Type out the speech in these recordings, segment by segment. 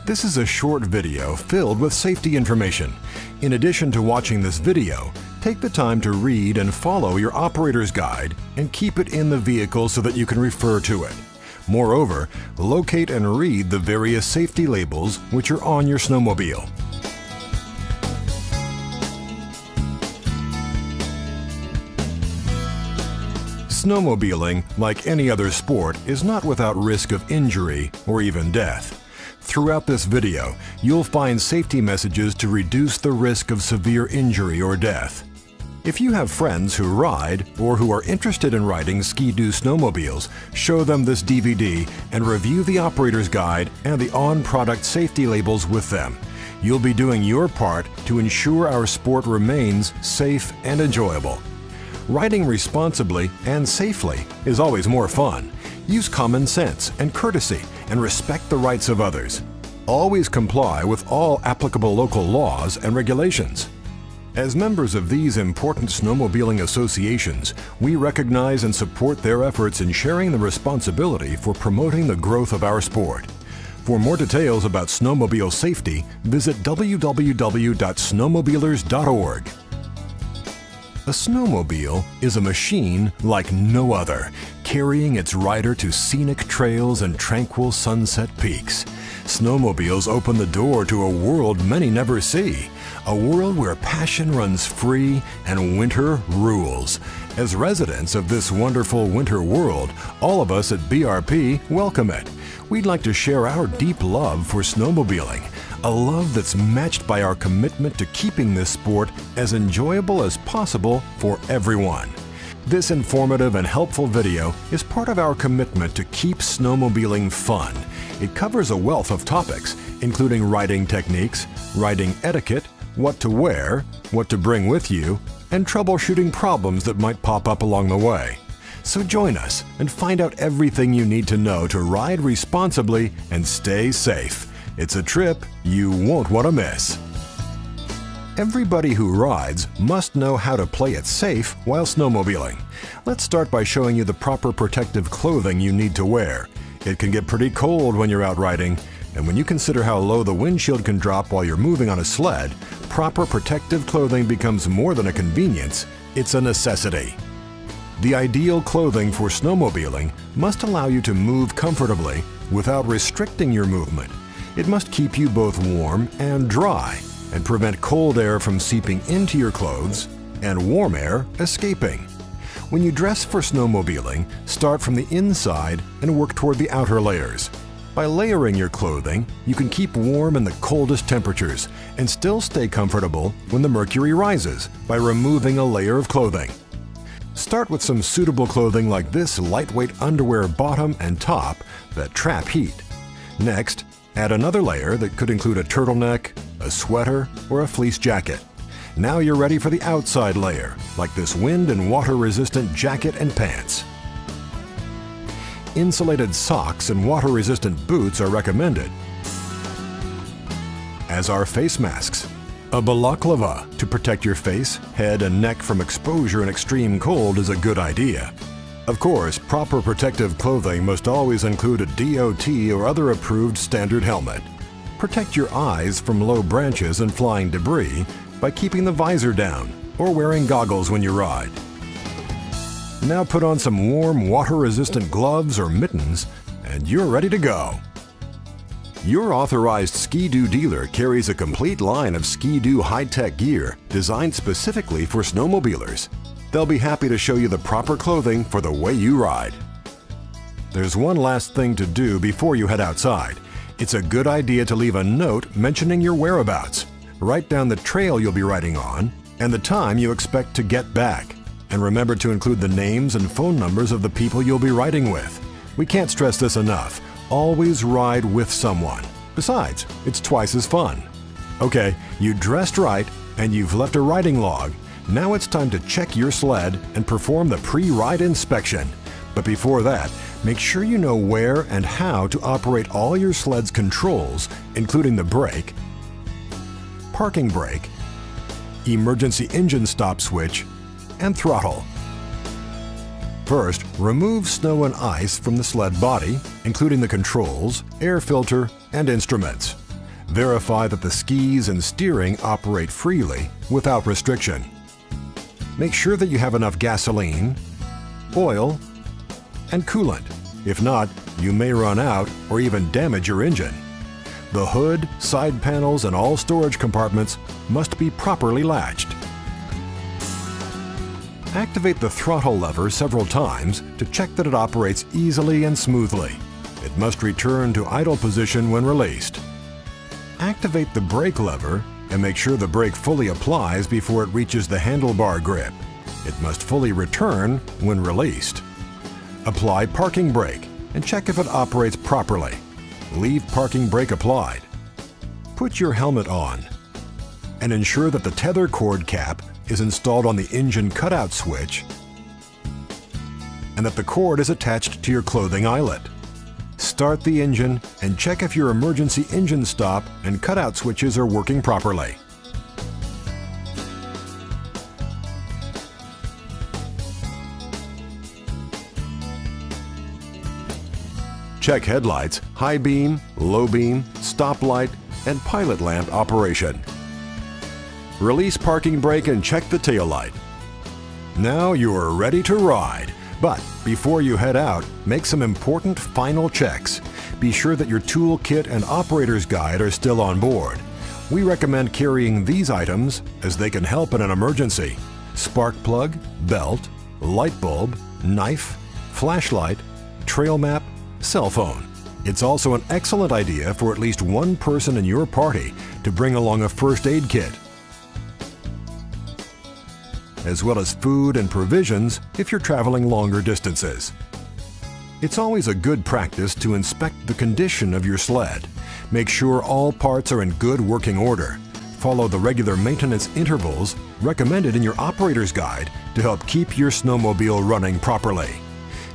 This is a short video filled with safety information. In addition to watching this video, take the time to read and follow your operator's guide and keep it in the vehicle so that you can refer to it. Moreover, locate and read the various safety labels which are on your snowmobile. Snowmobiling, like any other sport, is not without risk of injury or even death. Throughout this video, you'll find safety messages to reduce the risk of severe injury or death. If you have friends who ride or who are interested in riding Ski-Doo snowmobiles, show them this DVD and review the operator's guide and the on-product safety labels with them. You'll be doing your part to ensure our sport remains safe and enjoyable. Riding responsibly and safely is always more fun. Use common sense and courtesy and respect the rights of others. Always comply with all applicable local laws and regulations. As members of these important snowmobiling associations, we recognize and support their efforts in sharing the responsibility for promoting the growth of our sport. For more details about snowmobile safety, visit www.snowmobilers.org. A snowmobile is a machine like no other, carrying its rider to scenic trails and tranquil sunset peaks. Snowmobiles open the door to a world many never see, a world where passion runs free and winter rules. As residents of this wonderful winter world, all of us at BRP welcome it. We'd like to share our deep love for snowmobiling, a love that's matched by our commitment to keeping this sport as enjoyable as possible for everyone. This informative and helpful video is part of our commitment to keep snowmobiling fun. It covers a wealth of topics, including riding techniques, riding etiquette, what to wear, what to bring with you, and troubleshooting problems that might pop up along the way. So join us and find out everything you need to know to ride responsibly and stay safe. It's a trip you won't want to miss. Everybody who rides must know how to play it safe while snowmobiling. Let's start by showing you the proper protective clothing you need to wear. It can get pretty cold when you're out riding, and when you consider how low the windshield can drop while you're moving on a sled, proper protective clothing becomes more than a convenience, it's a necessity. The ideal clothing for snowmobiling must allow you to move comfortably without restricting your movement. It must keep you both warm and dry and prevent cold air from seeping into your clothes and warm air escaping. When you dress for snowmobiling, start from the inside and work toward the outer layers. By layering your clothing, you can keep warm in the coldest temperatures and still stay comfortable when the mercury rises by removing a layer of clothing. Start with some suitable clothing like this lightweight underwear bottom and top that trap heat. Next, add another layer that could include a turtleneck, a sweater, or a fleece jacket. Now you're ready for the outside layer, like this wind and water-resistant jacket and pants. Insulated socks and water-resistant boots are recommended, as are face masks. A balaclava to protect your face, head, and neck from exposure in extreme cold is a good idea. Of course, proper protective clothing must always include a DOT or other approved standard helmet. Protect your eyes from low branches and flying debris by keeping the visor down or wearing goggles when you ride. Now put on some warm, water-resistant gloves or mittens, and you're ready to go. Your authorized Ski-Doo dealer carries a complete line of Ski-Doo high-tech gear designed specifically for snowmobilers. They'll be happy to show you the proper clothing for the way you ride. There's one last thing to do before you head outside. It's a good idea to leave a note mentioning your whereabouts. Write down the trail you'll be riding on and the time you expect to get back. And remember to include the names and phone numbers of the people you'll be riding with. We can't stress this enough. Always ride with someone. Besides, it's twice as fun. Okay, you dressed right and you've left a riding log. Now it's time to check your sled and perform the pre-ride inspection. But before that, make sure you know where and how to operate all your sled's controls, including the brake, parking brake, emergency engine stop switch, and throttle. First, remove snow and ice from the sled body, including the controls, air filter, and instruments. Verify that the skis and steering operate freely without restriction. Make sure that you have enough gasoline, oil, and coolant. If not, you may run out or even damage your engine. The hood, side panels, and all storage compartments must be properly latched. Activate the throttle lever several times to check that it operates easily and smoothly. It must return to idle position when released. Activate the brake lever and make sure the brake fully applies before it reaches the handlebar grip. It must fully return when released. Apply parking brake and check if it operates properly. Leave parking brake applied. Put your helmet on and ensure that the tether cord cap is installed on the engine cutout switch and that the cord is attached to your clothing eyelet. Start the engine and check if your emergency engine stop and cutout switches are working properly. Check headlights, high beam, low beam, stoplight, and pilot lamp operation. Release parking brake and check the taillight. Now you are ready to ride. But before you head out, make some important final checks. Be sure that your tool kit and operator's guide are still on board. We recommend carrying these items as they can help in an emergency: spark plug, belt, light bulb, knife, flashlight, trail map, cell phone. It's also an excellent idea for at least one person in your party to bring along a first aid kit, as well as food and provisions if you're traveling longer distances. It's always a good practice to inspect the condition of your sled. Make sure all parts are in good working order. Follow the regular maintenance intervals recommended in your operator's guide to help keep your snowmobile running properly.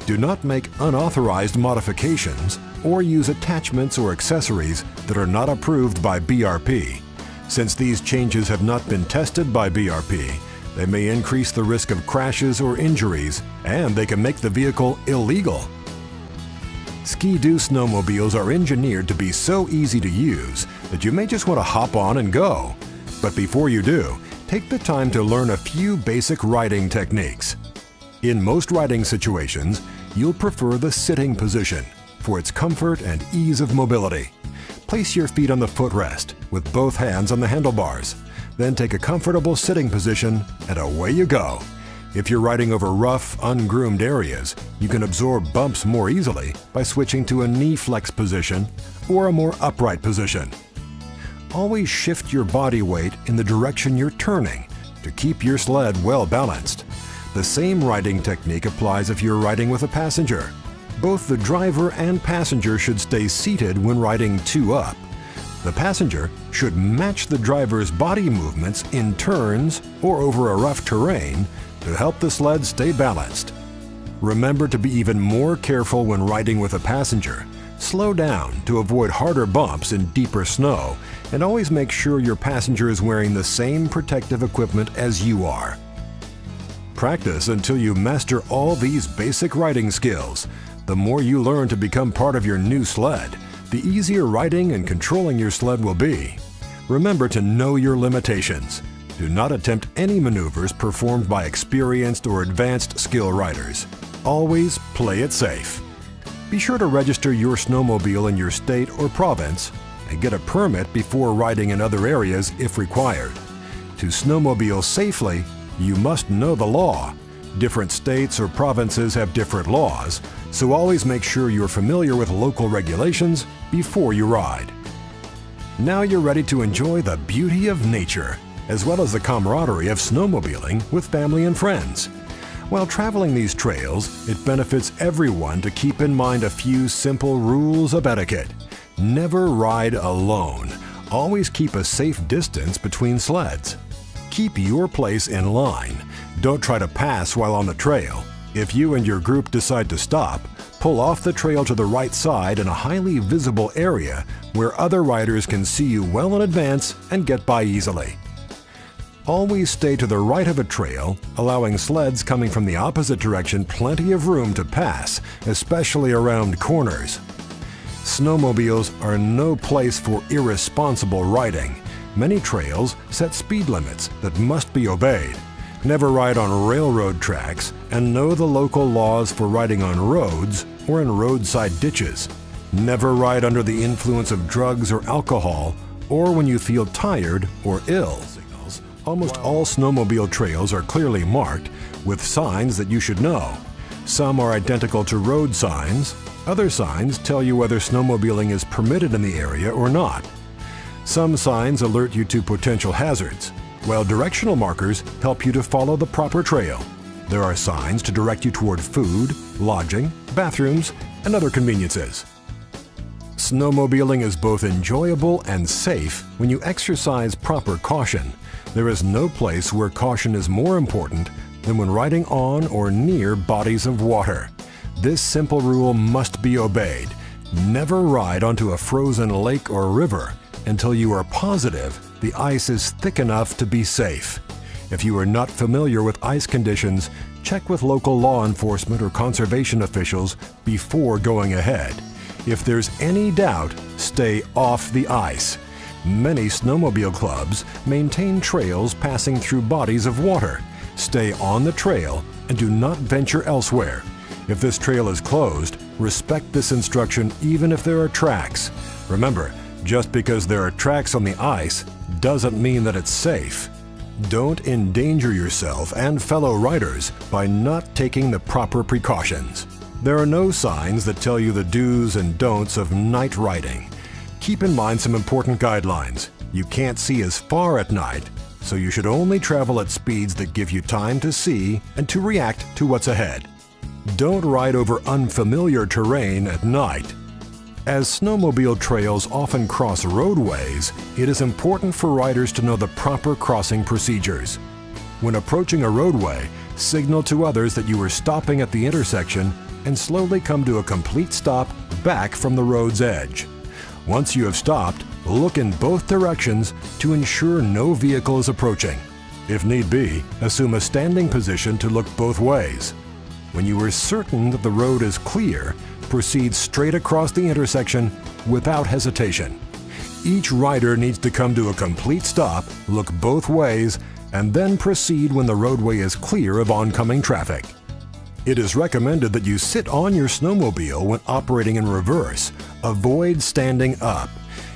Do not make unauthorized modifications or use attachments or accessories that are not approved by BRP. Since these changes have not been tested by BRP, they may increase the risk of crashes or injuries, and they can make the vehicle illegal. Ski-Doo snowmobiles are engineered to be so easy to use that you may just want to hop on and go. But before you do, take the time to learn a few basic riding techniques. In most riding situations, you'll prefer the sitting position for its comfort and ease of mobility. Place your feet on the footrest with both hands on the handlebars. Then take a comfortable sitting position and away you go. If you're riding over rough, ungroomed areas, you can absorb bumps more easily by switching to a knee flex position or a more upright position. Always shift your body weight in the direction you're turning to keep your sled well balanced. The same riding technique applies if you're riding with a passenger. Both the driver and passenger should stay seated when riding two up. The passenger should match the driver's body movements in turns or over a rough terrain to help the sled stay balanced. Remember to be even more careful when riding with a passenger. Slow down to avoid harder bumps in deeper snow, and always make sure your passenger is wearing the same protective equipment as you are. Practice until you master all these basic riding skills. The more you learn to become part of your new sled, the easier riding and controlling your sled will be. Remember to know your limitations. Do not attempt any maneuvers performed by experienced or advanced skill riders. Always play it safe. Be sure to register your snowmobile in your state or province and get a permit before riding in other areas if required. To snowmobile safely, you must know the law. Different states or provinces have different laws, so always make sure you're familiar with local regulations before you ride. Now you're ready to enjoy the beauty of nature, as well as the camaraderie of snowmobiling with family and friends. While traveling these trails, it benefits everyone to keep in mind a few simple rules of etiquette. Never ride alone. Always keep a safe distance between sleds. Keep your place in line. Don't try to pass while on the trail. If you and your group decide to stop, pull off the trail to the right side in a highly visible area where other riders can see you well in advance and get by easily. Always stay to the right of a trail, allowing sleds coming from the opposite direction plenty of room to pass, especially around corners. Snowmobiles are no place for irresponsible riding. Many trails set speed limits that must be obeyed. Never ride on railroad tracks, and know the local laws for riding on roads or in roadside ditches. Never ride under the influence of drugs or alcohol, or when you feel tired or ill. Almost all snowmobile trails are clearly marked with signs that you should know. Some are identical to road signs. Other signs tell you whether snowmobiling is permitted in the area or not. Some signs alert you to potential hazards, while directional markers help you to follow the proper trail. There are signs to direct you toward food, lodging, bathrooms, and other conveniences. Snowmobiling is both enjoyable and safe when you exercise proper caution. There is no place where caution is more important than when riding on or near bodies of water. This simple rule must be obeyed. Never ride onto a frozen lake or river until you are positive the ice is thick enough to be safe. If you are not familiar with ice conditions, check with local law enforcement or conservation officials before going ahead. If there's any doubt, stay off the ice. Many snowmobile clubs maintain trails passing through bodies of water. Stay on the trail and do not venture elsewhere. If this trail is closed, respect this instruction even if there are tracks. Remember, just because there are tracks on the ice doesn't mean that it's safe. Don't endanger yourself and fellow riders by not taking the proper precautions. There are no signs that tell you the do's and don'ts of night riding. Keep in mind some important guidelines. You can't see as far at night, so you should only travel at speeds that give you time to see and to react to what's ahead. Don't ride over unfamiliar terrain at night. As snowmobile trails often cross roadways, it is important for riders to know the proper crossing procedures. When approaching a roadway, signal to others that you are stopping at the intersection and slowly come to a complete stop back from the road's edge. Once you have stopped, look in both directions to ensure no vehicle is approaching. If need be, assume a standing position to look both ways. When you are certain that the road is clear, proceed straight across the intersection without hesitation. Each rider needs to come to a complete stop, look both ways, and then proceed when the roadway is clear of oncoming traffic. It is recommended that you sit on your snowmobile when operating in reverse. Avoid standing up.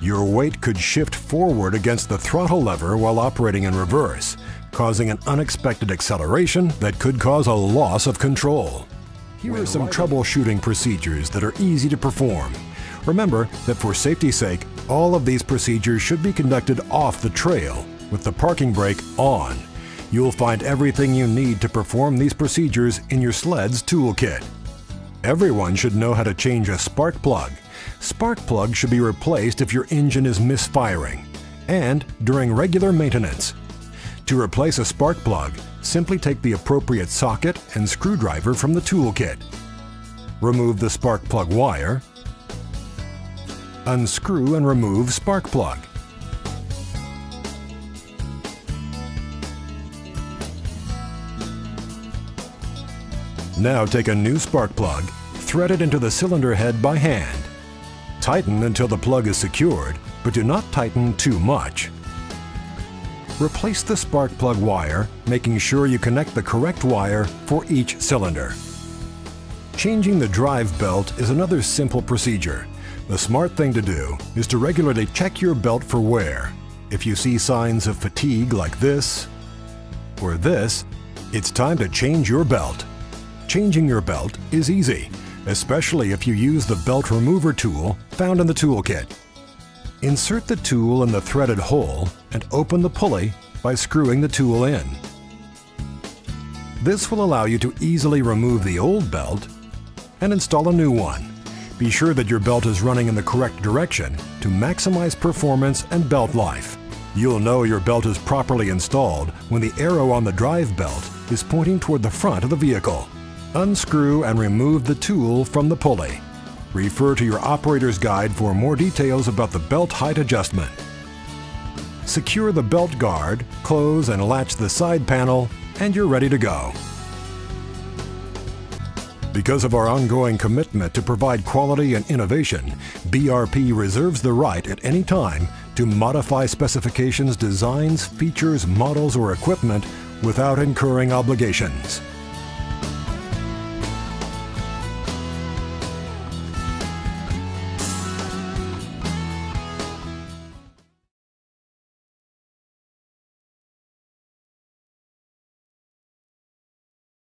Your weight could shift forward against the throttle lever while operating in reverse, causing an unexpected acceleration that could cause a loss of control. Here are some troubleshooting procedures that are easy to perform. Remember that for safety's sake, all of these procedures should be conducted off the trail with the parking brake on. You'll find everything you need to perform these procedures in your sled's toolkit. Everyone should know how to change a spark plug. Spark plugs should be replaced if your engine is misfiring and during regular maintenance. To replace a spark plug, simply take the appropriate socket and screwdriver from the toolkit. Remove the spark plug wire. Unscrew and remove spark plug. Now take a new spark plug, thread it into the cylinder head by hand. Tighten until the plug is secured, but do not tighten too much. Replace the spark plug wire, making sure you connect the correct wire for each cylinder. Changing the drive belt is another simple procedure. The smart thing to do is to regularly check your belt for wear. If you see signs of fatigue like this or this, it's time to change your belt. Changing your belt is easy, especially if you use the belt remover tool found in the toolkit. Insert the tool in the threaded hole and open the pulley by screwing the tool in. This will allow you to easily remove the old belt and install a new one. Be sure that your belt is running in the correct direction to maximize performance and belt life. You'll know your belt is properly installed when the arrow on the drive belt is pointing toward the front of the vehicle. Unscrew and remove the tool from the pulley. Refer to your operator's guide for more details about the belt height adjustment. Secure the belt guard, close and latch the side panel, and you're ready to go. Because of our ongoing commitment to provide quality and innovation, BRP reserves the right at any time to modify specifications, designs, features, models, or equipment without incurring obligations.